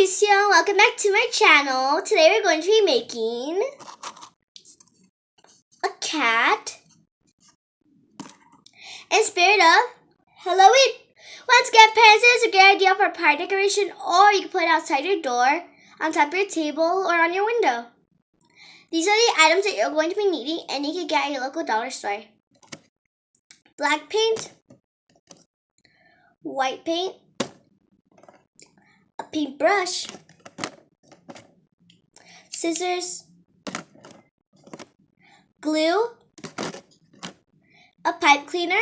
Mauricio, welcome back to my channel. Today we're going to be making a cat in spirit of Halloween. Once again, parents, this is a great idea for a party decoration, or you can put it outside your door, on top of your table, or on your window. These are the items that you're going to be needing, and you can get at your local dollar store. Black paint, white paint, a paintbrush, scissors, glue, a pipe cleaner,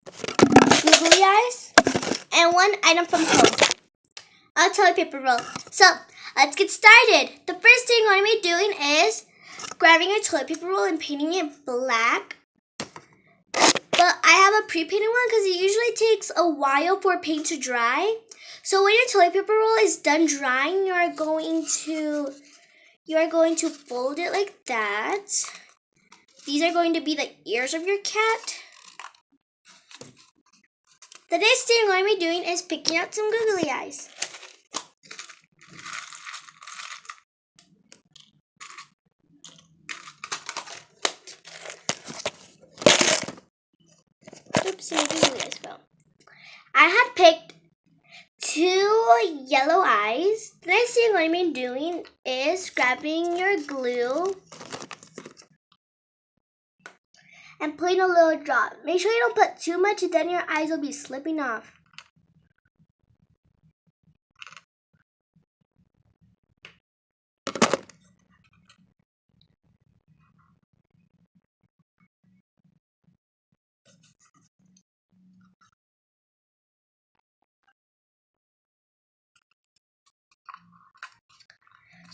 googly eyes, and one item from home, a toilet paper roll. So let's get started. The first thing I'm going to be doing is grabbing a toilet paper roll and painting it black. But I have a pre-painted one because it usually takes a while for paint to dry. So when your toilet paper roll is done drying, you are going to fold it like that. These are going to be the ears of your cat. The next thing I'm going to be doing is picking out some googly eyes. Oops, my googly eyes fell. I had picked 2 yellow eyes. The next thing I'm going to be doing is grabbing your glue and putting a little drop. Make sure you don't put too much, then your eyes will be slipping off.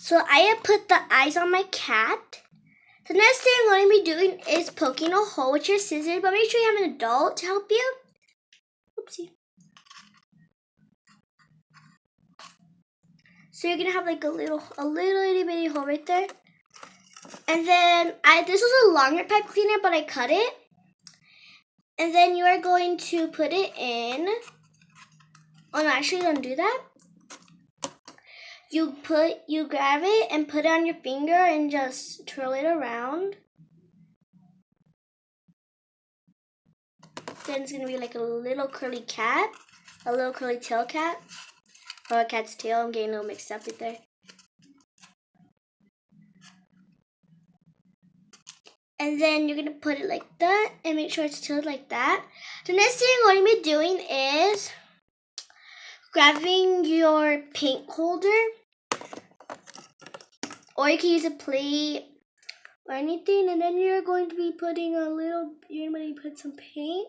So I have put the eyes on my cat. The next thing I'm going to be doing is poking a hole with your scissors, but make sure you have an adult to help you. Oopsie. So you're gonna have like a little itty bitty hole right there. And then this was a longer pipe cleaner, but I cut it. And then you are going to put it in. Oh no, actually don't do that. You grab it and put it on your finger and just twirl it around. Then it's gonna be like a little curly cat, a little curly tail cat, or a cat's tail. I'm getting a little mixed up right there. And then you're gonna put it like that and make sure it's tilted like that. The next thing I'm going to be doing is grabbing your paint holder. Or you can use a plate or anything, and then you're going to be putting you're going to put some paint.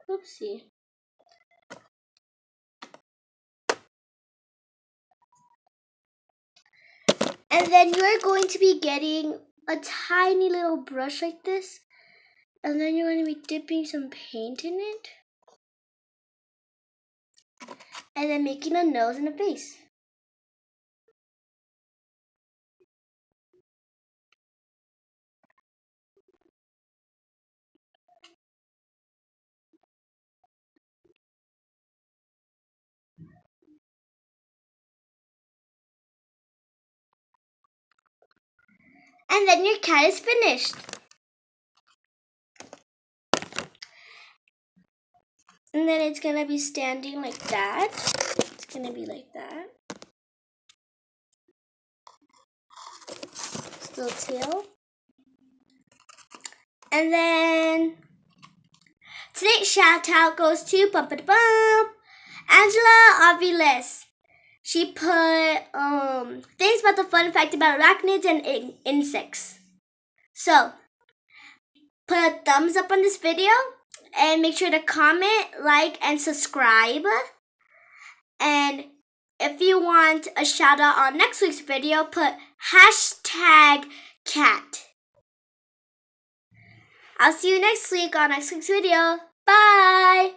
Oopsie. And then you're going to be getting a tiny little brush like this, and then you're going to be dipping some paint in it, and then making a nose and a face. And then your cat is finished. And then it's going to be standing like that. It's going to be like that. Little tail. And then today's shout out goes to Angela Aviles. She put things about the fun fact about arachnids and insects. So put a thumbs up on this video and make sure to comment, like, and subscribe. And if you want a shout out on next week's video, put #cat. I'll see you next week on next week's video. Bye!